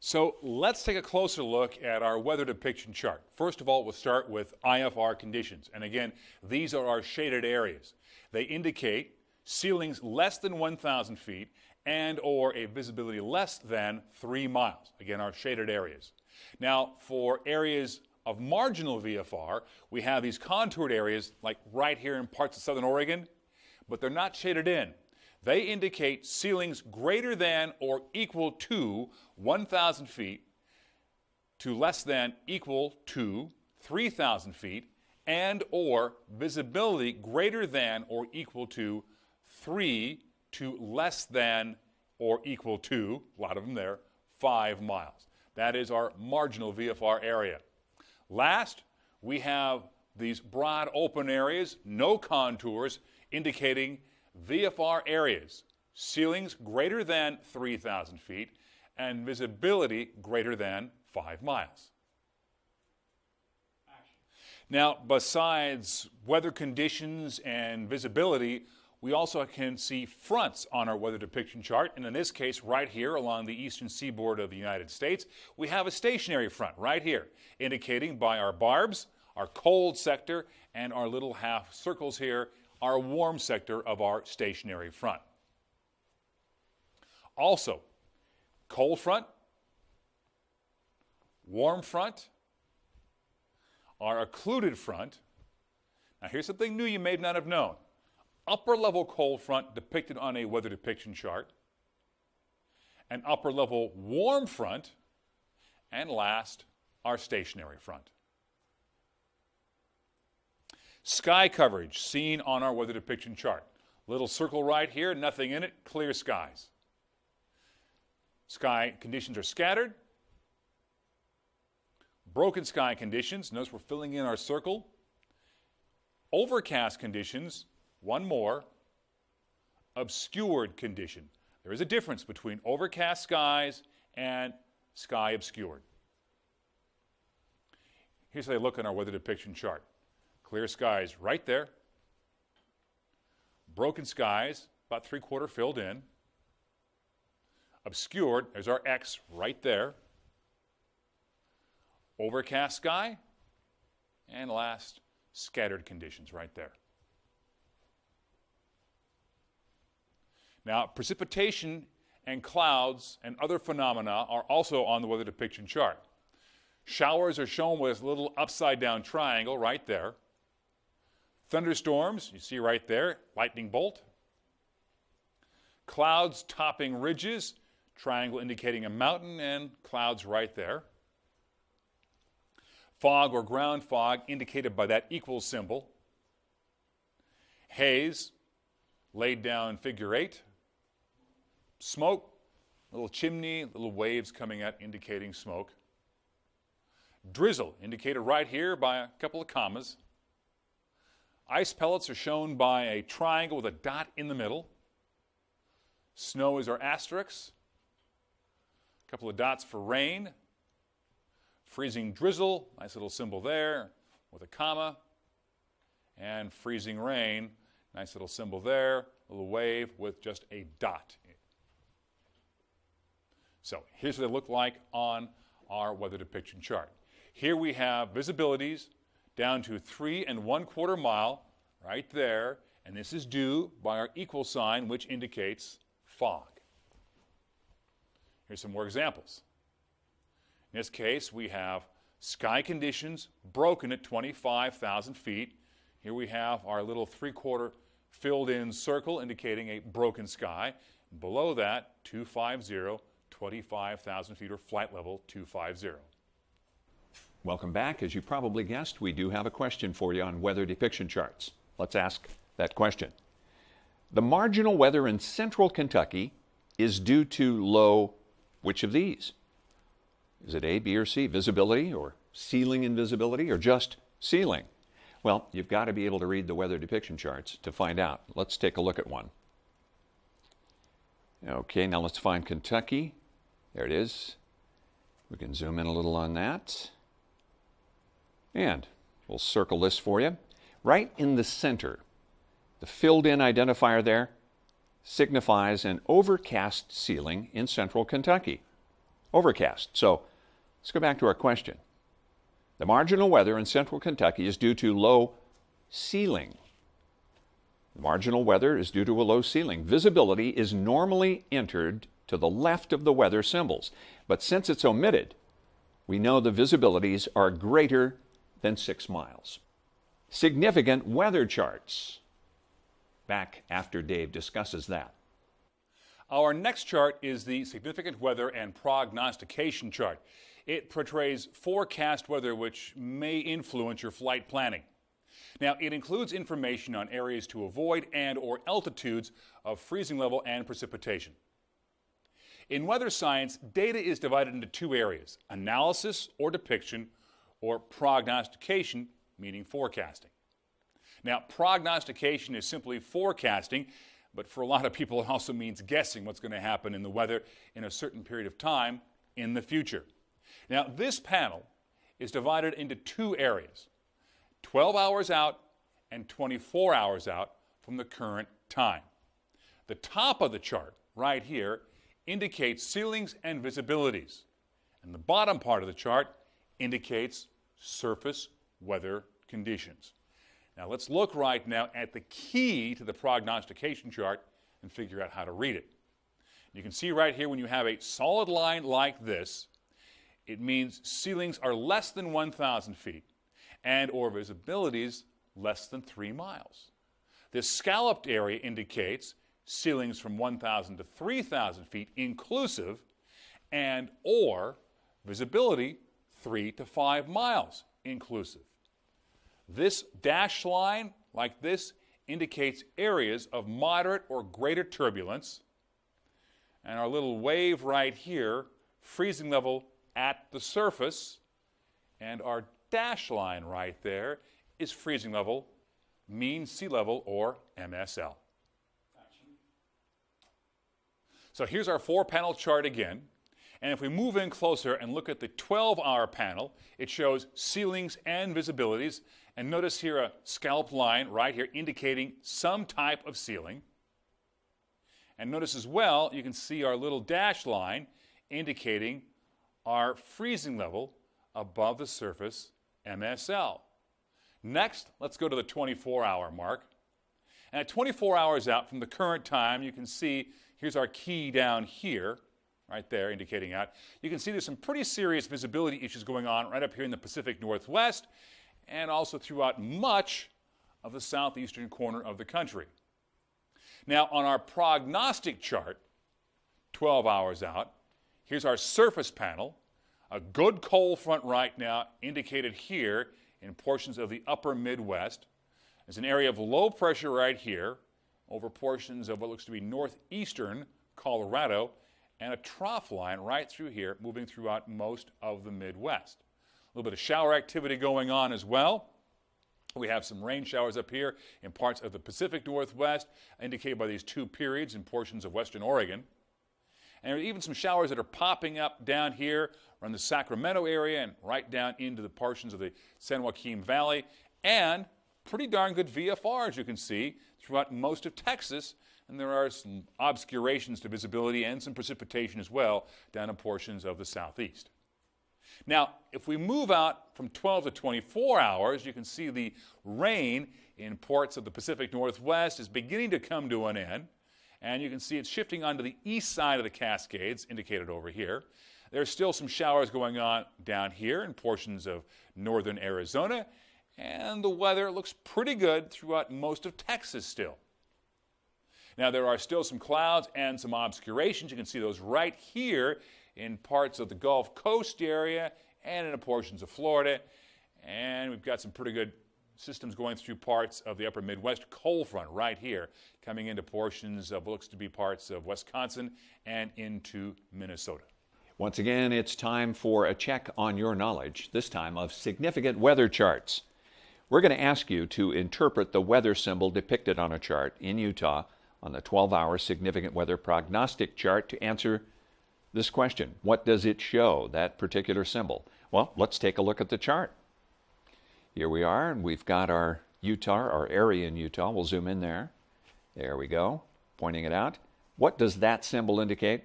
So let's take a closer look at our weather depiction chart. First of all, we'll start with IFR conditions. And again, these are our shaded areas. They indicate ceilings less than 1,000 feet and or a visibility less than 3 miles. Again, our shaded areas. Now, for areas of marginal VFR, we have these contoured areas like right here in parts of southern Oregon, but they're not shaded in. They indicate ceilings greater than or equal to 1,000 feet to less than equal to 3,000 feet and or visibility greater than or equal to 3 to less than or equal to, a lot of them there, 5 miles. That is our marginal VFR area. Last, we have these broad open areas, no contours, indicating VFR areas, ceilings greater than 3,000 feet, and visibility greater than 5 miles. Now, besides weather conditions and visibility, we also can see fronts on our weather depiction chart, and in this case, right here along the eastern seaboard of the United States, we have a stationary front right here, indicating by our barbs, our cold sector, and our little half circles here, our warm sector of our stationary front. Also, cold front, warm front, our occluded front. Now here's something new you may not have known. Upper level cold front depicted on a weather depiction chart, an upper level warm front, and last, our stationary front. Sky coverage seen on our weather depiction chart. Little circle right here, nothing in it, clear skies. Sky conditions are scattered. Broken sky conditions, notice we're filling in our circle. Overcast conditions, one more. Obscured condition. There is a difference between overcast skies and sky obscured. Here's how they look on our weather depiction chart. Clear skies right there. Broken skies, about 3/4 filled in. Obscured, there's our X right there. Overcast sky. And last, scattered conditions right there. Now, precipitation and clouds and other phenomena are also on the weather depiction chart. Showers are shown with a little upside-down triangle right there. Thunderstorms, you see right there, lightning bolt. Clouds topping ridges, triangle indicating a mountain, and clouds right there. Fog or ground fog indicated by that equal symbol. Haze, laid down figure 8. Smoke, little chimney, little waves coming out indicating smoke. Drizzle, indicated right here by a couple of commas. Ice pellets are shown by a triangle with a dot in the middle. Snow is our asterisk. A couple of dots for rain. Freezing drizzle, nice little symbol there with a comma. And freezing rain, nice little symbol there, a little wave with just a dot. So here's what they look like on our weather depiction chart. Here we have visibilities down to 3 1/4 mile right there, and this is due by our equal sign, which indicates fog. Here's some more examples. In this case, we have sky conditions broken at 25,000 feet. Here we have our little 3/4 filled in circle indicating a broken sky. Below that, 250, 25,000 feet, or flight level 250. Welcome back. As you probably guessed, we do have a question for you on weather depiction charts. Let's ask that question. The marginal weather in central Kentucky is due to low which of these? Is it A, B, or C, visibility, or ceiling invisibility, or just ceiling? Well, you've got to be able to read the weather depiction charts to find out. Let's take a look at one. Okay, now let's find Kentucky. There it is. We can zoom in a little on that. And we'll circle this for you. Right in the center, the filled-in identifier there signifies an overcast ceiling in central Kentucky. overcast. So let's go back to our question. The marginal weather in central Kentucky is due to low ceiling. The marginal weather is due to a low ceiling. Visibility is normally entered to the left of the weather symbols, but since it's omitted, we know the visibilities are greater than 6 miles. Significant weather charts. Back after Dave discusses that. Our next chart is the significant weather and prognostication chart. It portrays forecast weather which may influence your flight planning. Now, it includes information on areas to avoid and or altitudes of freezing level and precipitation. In weather science, data is divided into 2 areas: analysis or depiction, or prognostication, meaning forecasting. Now, prognostication is simply forecasting, but for a lot of people it also means guessing what's going to happen in the weather in a certain period of time in the future. Now, this panel is divided into 2 areas: 12 hours out and 24 hours out from the current time. The top of the chart, right here, indicates ceilings and visibilities, and the bottom part of the chart indicates surface weather conditions. Now let's look right now at the key to the prognostication chart and figure out how to read it. You can see right here, when you have a solid line like this, it means ceilings are less than 1,000 feet and or visibilities less than 3 miles. This scalloped area indicates ceilings from 1,000 to 3,000 feet inclusive and or visibility 3 to 5 miles inclusive. This dashed line, like this, indicates areas of moderate or greater turbulence, and our little wave right here, freezing level at the surface, and our dash line right there is freezing level, mean sea level, or MSL. So here's our 4-panel chart again. And if we move in closer and look at the 12-hour panel, it shows ceilings and visibilities. And notice here a scalloped line right here indicating some type of ceiling. And notice as well, you can see our little dash line indicating our freezing level above the surface, MSL. Next, let's go to the 24-hour mark. And at 24 hours out from the current time, you can see here's our key down here, right there, indicating out. You can see there's some pretty serious visibility issues going on right up here in the Pacific Northwest and also throughout much of the southeastern corner of the country. Now, on our prognostic chart, 12 hours out, here's our surface panel. A good cold front right now indicated here in portions of the upper Midwest. There's an area of low pressure right here over portions of what looks to be northeastern Colorado, and a trough line right through here moving throughout most of the Midwest. A little bit of shower activity going on as well. We have some rain showers up here in parts of the Pacific Northwest, indicated by these 2 periods in portions of western Oregon. And there are even some showers that are popping up down here around the Sacramento area and right down into the portions of the San Joaquin Valley, and pretty darn good VFR, as you can see, throughout most of Texas. And there are some obscurations to visibility and some precipitation as well down in portions of the southeast. Now, if we move out from 12 to 24 hours, you can see the rain in parts of the Pacific Northwest is beginning to come to an end. And you can see it's shifting onto the east side of the Cascades, indicated over here. There's still some showers going on down here in portions of northern Arizona. And the weather looks pretty good throughout most of Texas still. Now, there are still some clouds and some obscurations. You can see those right here in parts of the Gulf Coast area and in portions of Florida. And we've got some pretty good systems going through parts of the upper Midwest cold front right here, coming into portions of what looks to be parts of Wisconsin and into Minnesota. Once again, it's time for a check on your knowledge, this time of significant weather charts. We're going to ask you to interpret the weather symbol depicted on a chart in Utah on the 12-hour significant weather prognostic chart to answer this question. What does it show, that particular symbol? Well, let's take a look at the chart. Here we are, and we've got our Utah, our area in Utah. We'll zoom in there. There we go, pointing it out. What does that symbol indicate?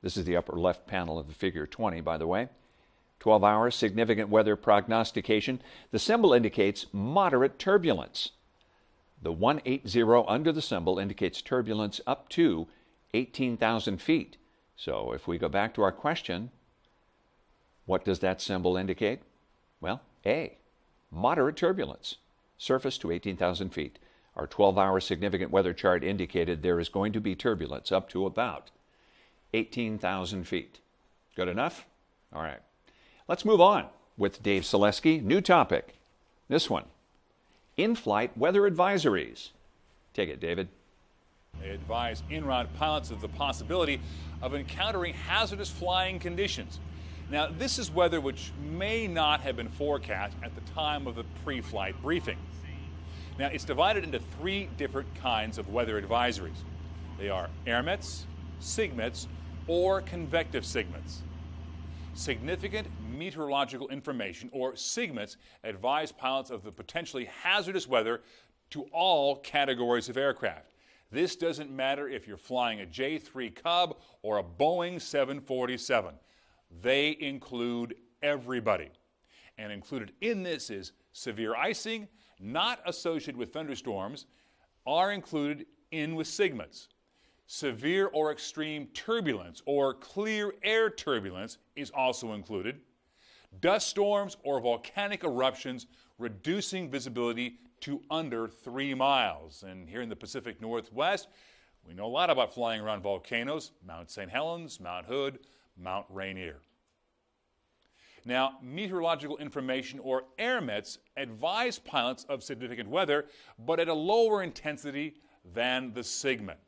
This is the upper left panel of the figure 20, by the way. 12-hour significant weather prognostication. The symbol indicates moderate turbulence. The 180 under the symbol indicates turbulence up to 18,000 feet. So if we go back to our question, what does that symbol indicate? Well, A, moderate turbulence, surface to 18,000 feet. Our 12-hour significant weather chart indicated there is going to be turbulence up to about 18,000 feet. Good enough? All right. Let's move on with Dave Selesky. New topic. This one, in-flight weather advisories. Take it, David. They advise en route pilots of the possibility of encountering hazardous flying conditions. Now, this is weather which may not have been forecast at the time of the pre-flight briefing. Now, it's divided into three different kinds of weather advisories. They are airmets, sigmets, or convective sigmets. Significant meteorological information, or sigmets, advise pilots of the potentially hazardous weather to all categories of aircraft. This doesn't matter if you're flying a J3 Cub or a Boeing 747. They include everybody. And included in this is severe icing, not associated with thunderstorms, are included in with sigmets. Severe or extreme turbulence or clear air turbulence is also included. Dust storms or volcanic eruptions reducing visibility to under 3 miles. And here in the Pacific Northwest, we know a lot about flying around volcanoes, Mount St. Helens, Mount Hood, Mount Rainier. Now, meteorological information or airmets advise pilots of significant weather, but at a lower intensity than the sigmet.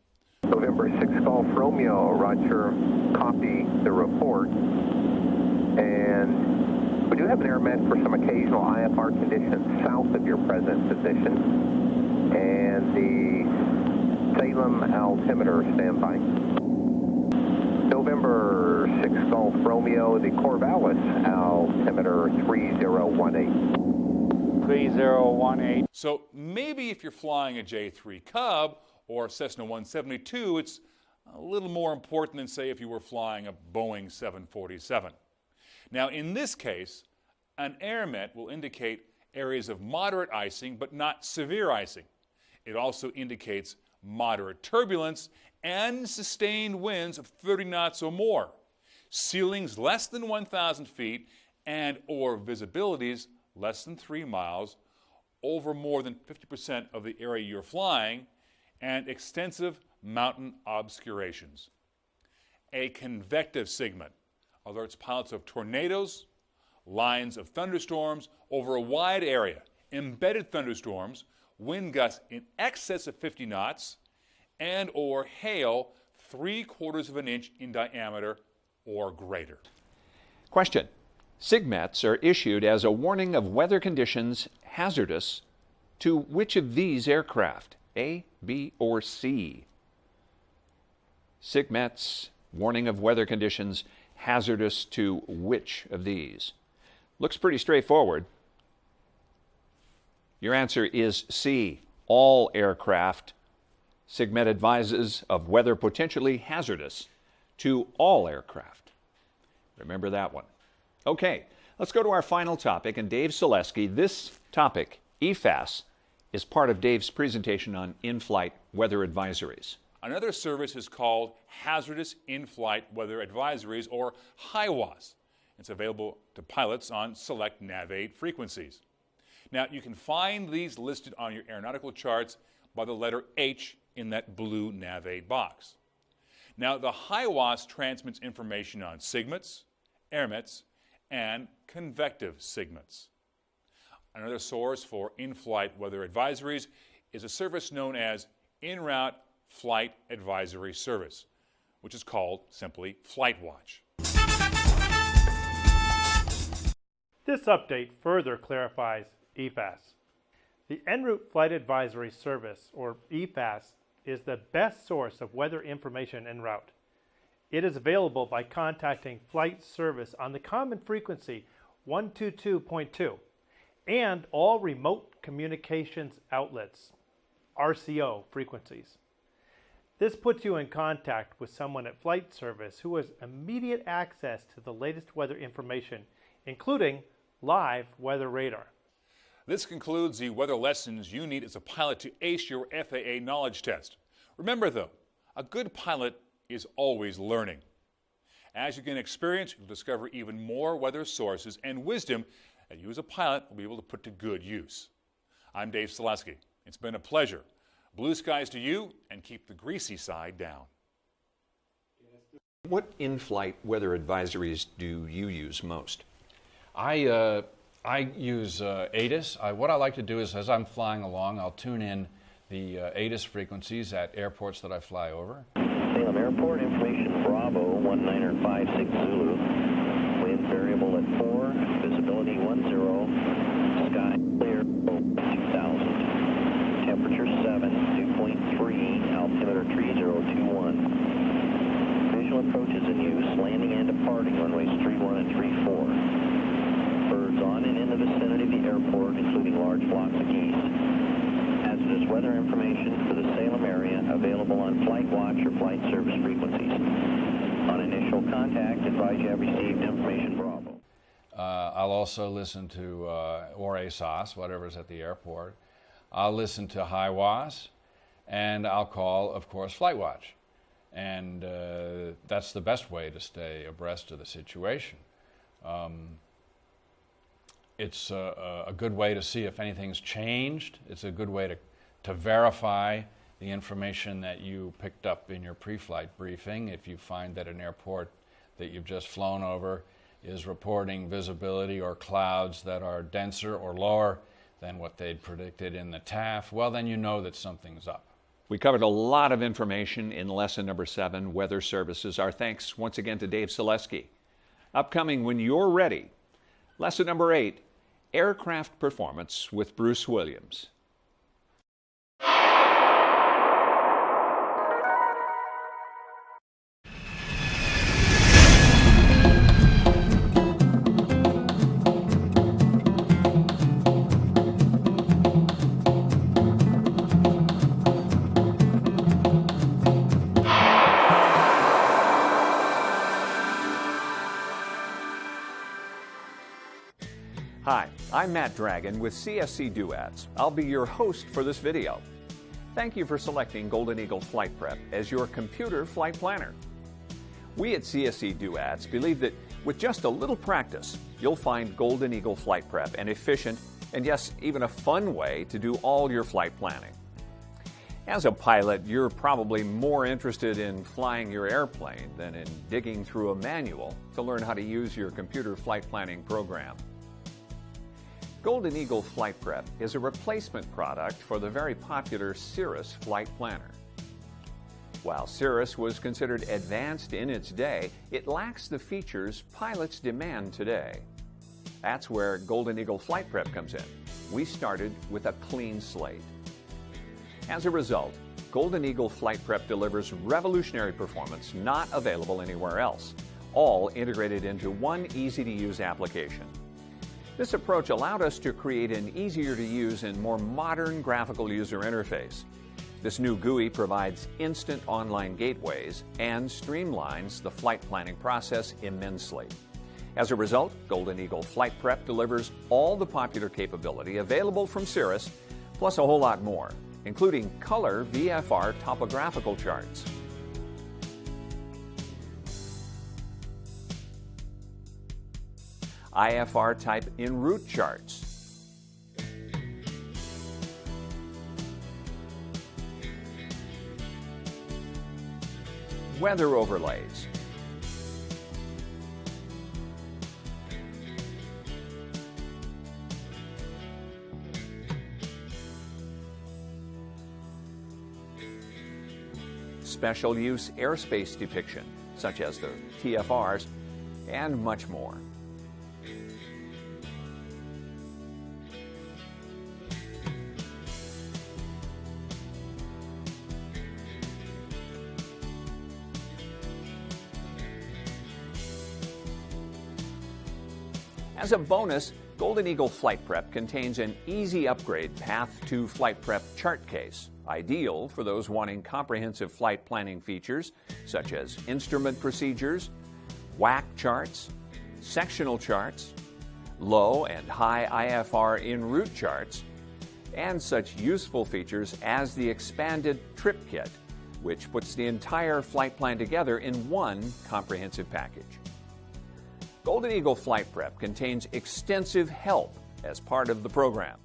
November 6 Golf Romeo, Roger, copy the report. And we do have an airmet for some occasional IFR conditions south of your present position. And the Salem altimeter standby. November 6 Golf Romeo, the Corvallis altimeter 3018. 3018. So maybe if you're flying a J3 Cub or Cessna 172, it's a little more important than, say, if you were flying a Boeing 747. Now, in this case, an airmet will indicate areas of moderate icing, but not severe icing. It also indicates moderate turbulence and sustained winds of 30 knots or more, ceilings less than 1,000 feet, and or visibilities less than 3 miles over more than 50% of the area you're flying, and extensive mountain obscurations. A convective sigmet alerts pilots of tornadoes, lines of thunderstorms over a wide area, embedded thunderstorms, wind gusts in excess of 50 knots, and or hail 3/4 of an inch in diameter or greater. Question. Sigmets are issued as a warning of weather conditions hazardous to which of these aircraft? A, B, or C? Sigmets, warning of weather conditions hazardous to which of these? Looks pretty straightforward. Your answer is C, all aircraft. Sigmet advises of weather potentially hazardous to all aircraft. Remember that one. Okay, let's go to our final topic, and Dave Selesky. This topic, EFAS, is part of Dave's presentation on in-flight weather advisories. Another service is called Hazardous In-Flight Weather Advisories, or HIWAS. It's available to pilots on select NAV8 frequencies. Now, you can find these listed on your aeronautical charts by the letter H in that blue NAV8 box. Now, the HIWAS transmits information on sigmets, airmets, and convective sigmets. Another source for in-flight weather advisories is a service known as En Route Flight Advisory Service, which is called simply FlightWatch. This update further clarifies EFAS. The En Route Flight Advisory Service, or EFAS, is the best source of weather information en route. It is available by contacting flight service on the common frequency 122.2 and all remote communications outlets, RCO frequencies. This puts you in contact with someone at Flight Service who has immediate access to the latest weather information, including live weather radar. This concludes the weather lessons you need as a pilot to ace your FAA knowledge test. Remember though, a good pilot is always learning. As you gain experience, you'll discover even more weather sources and wisdom that you as a pilot will be able to put to good use. I'm Dave Selesky. It's been a pleasure. Blue skies to you, and keep the greasy side down. What in-flight weather advisories do you use most? I use ATIS. What I like to do is, as I'm flying along, I'll tune in the ATIS frequencies at airports that I fly over. Salem Airport, information Bravo, 1956 Zulu. Wind variable at 4, visibility 10, sky clear, 2000. Temperature 7, dew point 3, altimeter 3021. Visual approaches in use, landing and departing runways 31 and 34. Birds on and in the vicinity of the airport, including large flocks of geese. Hazardous weather information for the Salem area available on Flight Watch or Flight Service frequencies. On initial contact, advise you have received information Bravo. I'll also listen to or ASOS, whatever's at the airport. I'll listen to HIWAS, and I'll call, of course, Flight Watch. And that's the best way to stay abreast of the situation. It's a good way to see if anything's changed. It's a good way to verify the information that you picked up in your pre-flight briefing. If you find that an airport that you've just flown over is reporting visibility or clouds that are denser or lower than what they'd predicted in the TAF, well, then you know that something's up. We covered a lot of information in lesson number 7, Weather Services. Our thanks once again to Dave Selesky. Upcoming when you're ready, lesson number 8, Aircraft Performance with Bruce Williams. Hi, I'm Matt Dragon with CSC Duets. I'll be your host for this video. Thank you for selecting Golden Eagle Flight Prep as your computer flight planner. We at CSC Duets believe that with just a little practice, you'll find Golden Eagle Flight Prep an efficient and yes, even a fun way to do all your flight planning. As a pilot, you're probably more interested in flying your airplane than in digging through a manual to learn how to use your computer flight planning program. Golden Eagle Flight Prep is a replacement product for the very popular Cirrus flight planner. While Cirrus was considered advanced in its day, it lacks the features pilots demand today. That's where Golden Eagle Flight Prep comes in. We started with a clean slate. As a result, Golden Eagle Flight Prep delivers revolutionary performance not available anywhere else, all integrated into one easy-to-use application. This approach allowed us to create an easier-to-use and more modern graphical user interface. This new GUI provides instant online gateways and streamlines the flight planning process immensely. As a result, Golden Eagle Flight Prep delivers all the popular capability available from Cirrus, plus a whole lot more, including color VFR topographical charts. IFR type en route charts, weather overlays, special use airspace depiction, such as the TFRs, and much more. As a bonus, Golden Eagle Flight Prep contains an easy upgrade path to Flight Prep chart case, ideal for those wanting comprehensive flight planning features such as instrument procedures, WAC charts, sectional charts, low and high IFR en route charts, and such useful features as the expanded trip kit, which puts the entire flight plan together in one comprehensive package. Golden Eagle Flight Prep contains extensive help as part of the program.